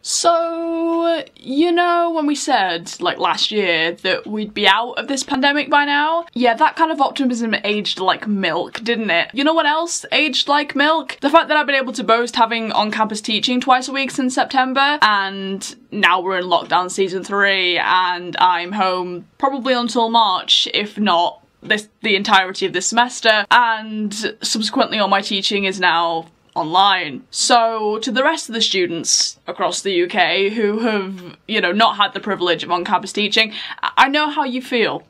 So, you know when we said, like last year, that we'd be out of this pandemic by now? Yeah, that kind of optimism aged like milk, didn't it? You know what else aged like milk? The fact that I've been able to boast having on-campus teaching twice a week since September, and now we're in lockdown season 3, and I'm home probably until March, if not the entirety of this semester, and subsequently all my teaching is now online. So to the rest of the students across the UK who have, you know, not had the privilege of on-campus teaching, I know how you feel.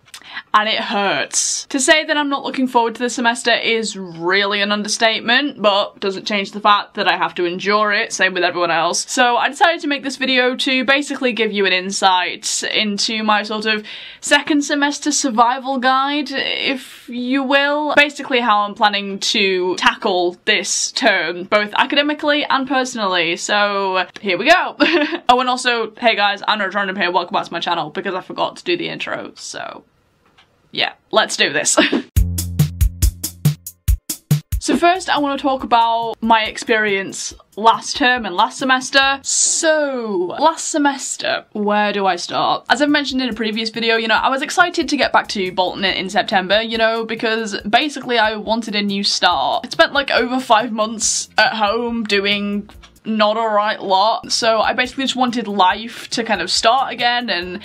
And it hurts. To say that I'm not looking forward to the semester is really an understatement, but doesn't change the fact that I have to endure it, same with everyone else. So I decided to make this video to basically give you an insight into my sort of second semester survival guide, if you will. Basically how I'm planning to tackle this term, both academically and personally, so here we go. Oh, and also, hey guys, I'm Random here, welcome back to my channel, because I forgot to do the intro, so yeah, let's do this. So first I want to talk about my experience last term and last semester. So, last semester, where do I start? As I've mentioned in a previous video, you know, I was excited to get back to Bolton in September, you know, because basically I wanted a new start. I spent like over 5 months at home doing not a right lot, so I basically just wanted life to kind of start again and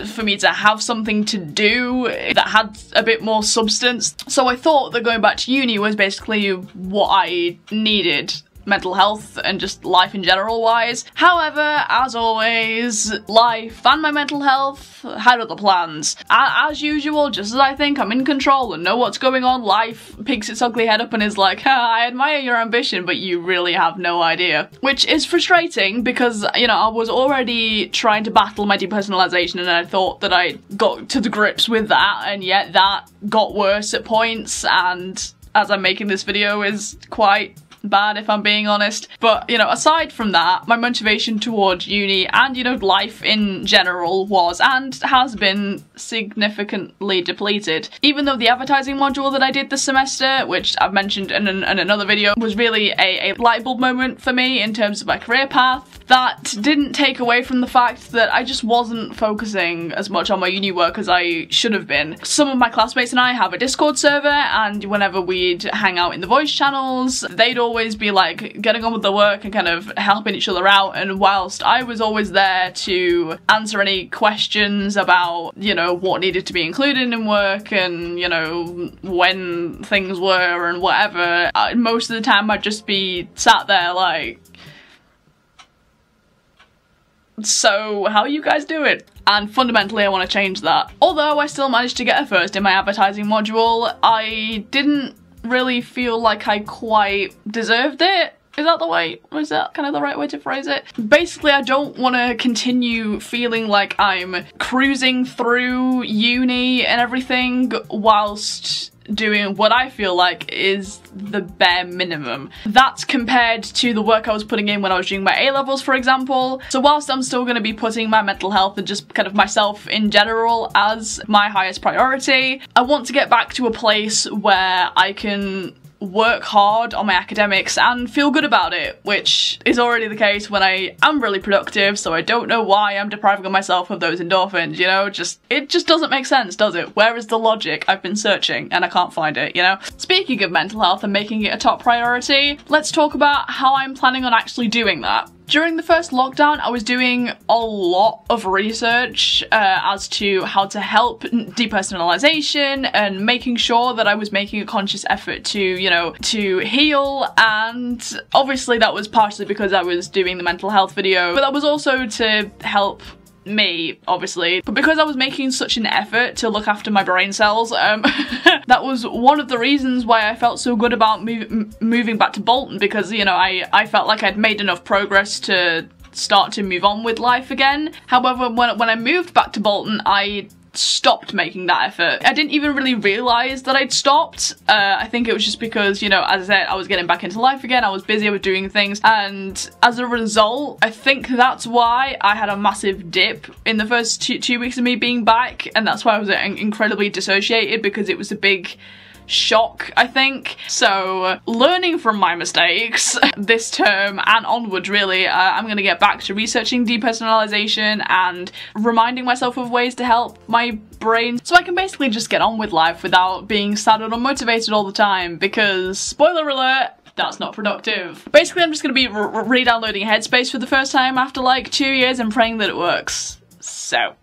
for me to have something to do that had a bit more substance. So I thought that going back to uni was basically what I needed, mental health and just life in general wise. However, as always, life and my mental health had other plans. As usual, just as I think I'm in control and know what's going on, life picks its ugly head up and is like, I admire your ambition, but you really have no idea. Which is frustrating because, you know, I was already trying to battle my depersonalization and I thought that I got to the grips with that, and yet that got worse at points, and as I'm making this video is quite bad if I'm being honest. But, you know, aside from that, my motivation towards uni and, you know, life in general was and has been significantly depleted. Even though the advertising module that I did this semester, which I've mentioned in another video, was really a light bulb moment for me in terms of my career path, that didn't take away from the fact that I just wasn't focusing as much on my uni work as I should have been. Some of my classmates and I have a Discord server, and whenever we'd hang out in the voice channels, they'd always be like getting on with the work and kind of helping each other out, and whilst I was always there to answer any questions about, you know, what needed to be included in work and, you know, when things were and whatever, most of the time I'd just be sat there like, so how you guys do it? And fundamentally I want to change that. Although I still managed to get a first in my advertising module, I didn't really feel like I quite deserved it. Is that kind of the right way to phrase it? Basically, I don't want to continue feeling like I'm cruising through uni and everything whilst doing what I feel like is the bare minimum. That's compared to the work I was putting in when I was doing my A-levels, for example. So whilst I'm still going to be putting my mental health and just kind of myself in general as my highest priority, I want to get back to a place where I can work hard on my academics and feel good about it, which is already the case when I am really productive, so I don't know why I'm depriving myself of those endorphins, you know? It just doesn't make sense, does it? Where is the logic? I've been searching and I can't find it, you know? Speaking of mental health and making it a top priority, let's talk about how I'm planning on actually doing that. During the first lockdown, I was doing a lot of research as to how to help depersonalization and making sure that I was making a conscious effort to, you know, to heal, and obviously that was partially because I was doing the mental health video, but that was also to help me, obviously, but because I was making such an effort to look after my brain cells, that was one of the reasons why I felt so good about moving back to Bolton, because, you know, I felt like I'd made enough progress to start to move on with life again. However, when I moved back to Bolton, I stopped making that effort. I didn't even really realise that I'd stopped. I think it was just because, you know, as I said, I was getting back into life again, I was busy, I was doing things, and as a result, I think that's why I had a massive dip in the first two weeks of me being back, and that's why I was incredibly dissociated, because it was a big shock, I think. So learning from my mistakes this term and onwards, really, I'm gonna get back to researching depersonalization and reminding myself of ways to help my brain so I can basically just get on with life without being sad and unmotivated all the time, because spoiler alert, that's not productive. Basically, I'm just gonna be re-downloading Headspace for the first time after like 2 years and praying that it works. So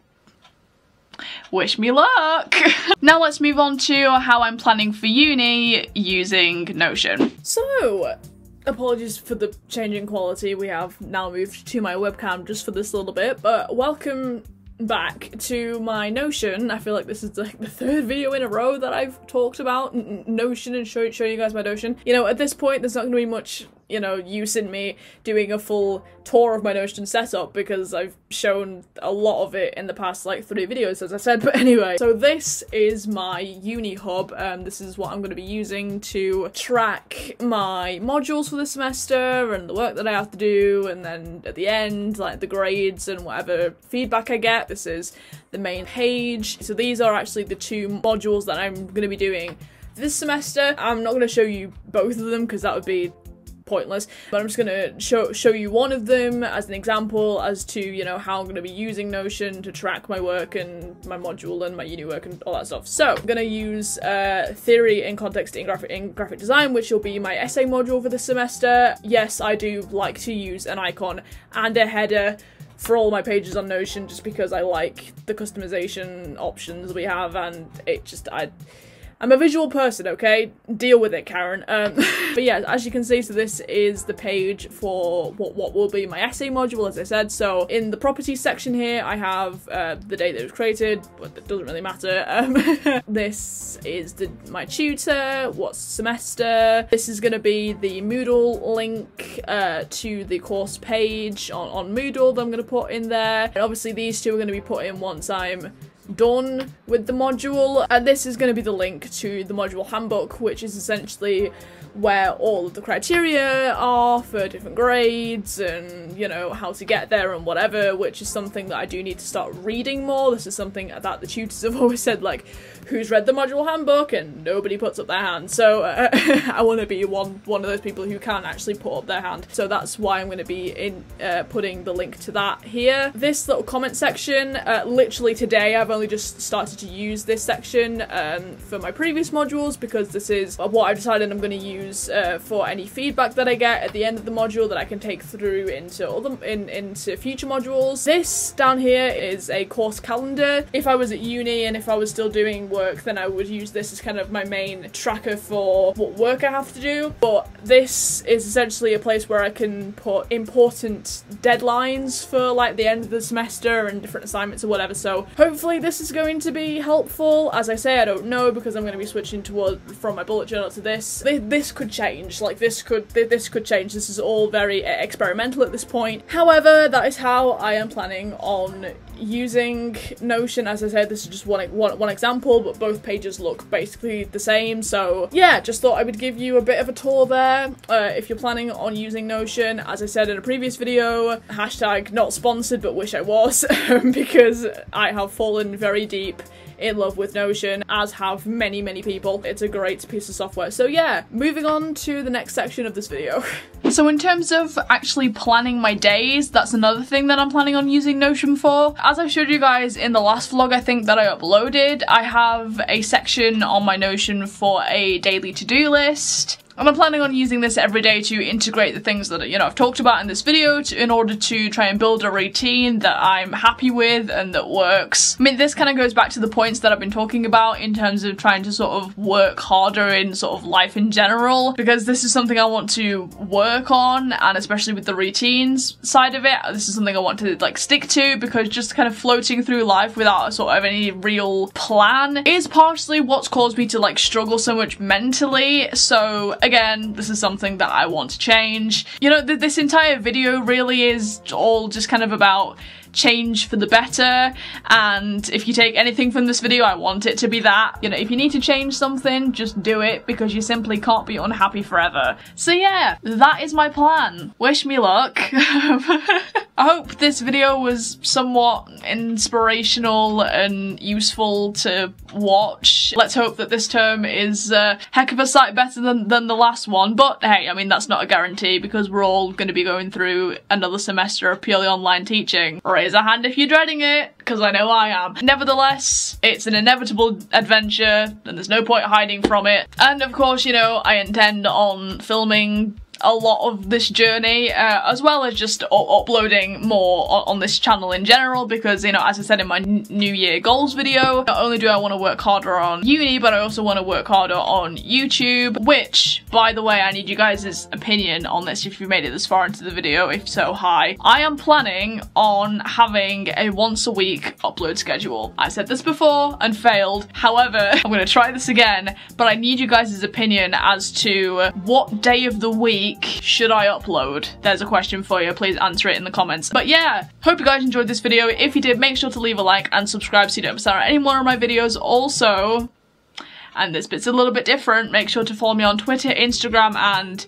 wish me luck! Now let's move on to how I'm planning for uni using Notion. So, apologies for the change in quality, we have now moved to my webcam just for this little bit, but welcome back to my Notion. I feel like this is like the third video in a row that I've talked about Notion and show you guys my Notion. You know, at this point there's not going to be much, you know, use in me doing a full tour of my Notion setup because I've shown a lot of it in the past like 3 videos, as I said. But anyway, so this is my uni hub. This is what I'm going to be using to track my modules for the semester and the work that I have to do, and then at the end, like the grades and whatever feedback I get. This is the main page. So these are actually the 2 modules that I'm going to be doing this semester. I'm not going to show you both of them because that would be pointless, but I'm just gonna show you one of them as an example as to, you know, how I'm gonna be using Notion to track my work and my module and my uni work and all that stuff. So I'm gonna use theory in context in graphic design, which will be my essay module for the semester. Yes, I do like to use an icon and a header for all my pages on Notion just because I like the customization options we have, and it just I'm a visual person, okay? Deal with it, Karen. But yeah, as you can see, so this is the page for what will be my essay module, as I said. So in the properties section here, I have the date that it was created, but it doesn't really matter. This is my tutor, what semester. This is gonna be the Moodle link to the course page on Moodle that I'm gonna put in there. And obviously these 2 are gonna be put in once I'm done with the module, and this is going to be the link to the module handbook, which is essentially where all of the criteria are for different grades and, you know, how to get there and whatever, which is something that I do need to start reading more. This is something that the tutors have always said, like, who's read the module handbook, and nobody puts up their hand. So I want to be one of those people who can actually put up their hand. So that's why I'm going to be putting the link to that here. This little comment section, literally today I've only just started to use this section for my previous modules, because this is what I've decided I'm going to use for any feedback that I get at the end of the module that I can take through into future modules. This down here is a course calendar. If I was at uni and if I was still doing work, then I would use this as kind of my main tracker for what work I have to do. But this is essentially a place where I can put important deadlines for like the end of the semester and different assignments or whatever. So hopefully this is going to be helpful. As I say, I don't know, because I'm going to be switching from my bullet journal to this. This could change, like this could change. This is all very experimental at this point. However, that is how I am planning on using Notion. As I said, this is just one example, but both pages look basically the same. So yeah, just thought I would give you a bit of a tour there. If you're planning on using Notion, as I said in a previous video, hashtag not sponsored but wish I was, because I have fallen very deep in love with Notion, as have many people. It's a great piece of software. So yeah, moving on to the next section of this video. So in terms of actually planning my days, that's another thing that I'm planning on using Notion for. As I showed you guys in the last vlog I think that I uploaded, I have a section on my Notion for a daily to-do list. And I'm planning on using this every day to integrate the things that, you know, I've talked about in this video in order to try and build a routine that I'm happy with and that works. I mean, this kind of goes back to the points that I've been talking about in terms of trying to sort of work harder in sort of life in general, because this is something I want to work on, and especially with the routines side of it, this is something I want to like stick to, because just kind of floating through life without sort of any real plan is partially what's caused me to like struggle so much mentally. So again, this is something that I want to change. You know, this entire video really is all just kind of about change for the better, and if you take anything from this video, I want it to be that. You know, if you need to change something, just do it, because you simply can't be unhappy forever. So yeah, that is my plan. Wish me luck. I hope this video was somewhat inspirational and useful to watch. Let's hope that this term is a heck of a sight better than the last one, but hey, I mean, that's not a guarantee, because we're all going to be going through another semester of purely online teaching. Raise a hand if you're dreading it, because I know I am. Nevertheless, it's an inevitable adventure, and there's no point hiding from it. And of course, you know, I intend on filming a lot of this journey, as well as just uploading more on this channel in general, because, you know, as I said in my New Year goals video, not only do I want to work harder on uni, but I also want to work harder on YouTube, which, by the way, I need you guys' opinion on this if you made it this far into the video. If so, hi. I am planning on having a once a week upload schedule. I said this before and failed. However, I'm going to try this again, but I need you guys' opinion as to what day of the week should I upload? There's a question for you, please answer it in the comments. But yeah, hope you guys enjoyed this video. If you did, make sure to leave a like and subscribe so you don't miss out on any more of my videos. Also, and this bit's a little bit different, make sure to follow me on Twitter, Instagram, and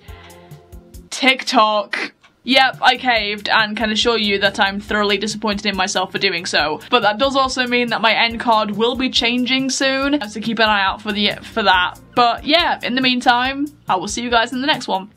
TikTok. Yep, I caved, and can assure you that I'm thoroughly disappointed in myself for doing so. But that does also mean that my end card will be changing soon, so keep an eye out for that. But yeah, in the meantime, I will see you guys in the next one.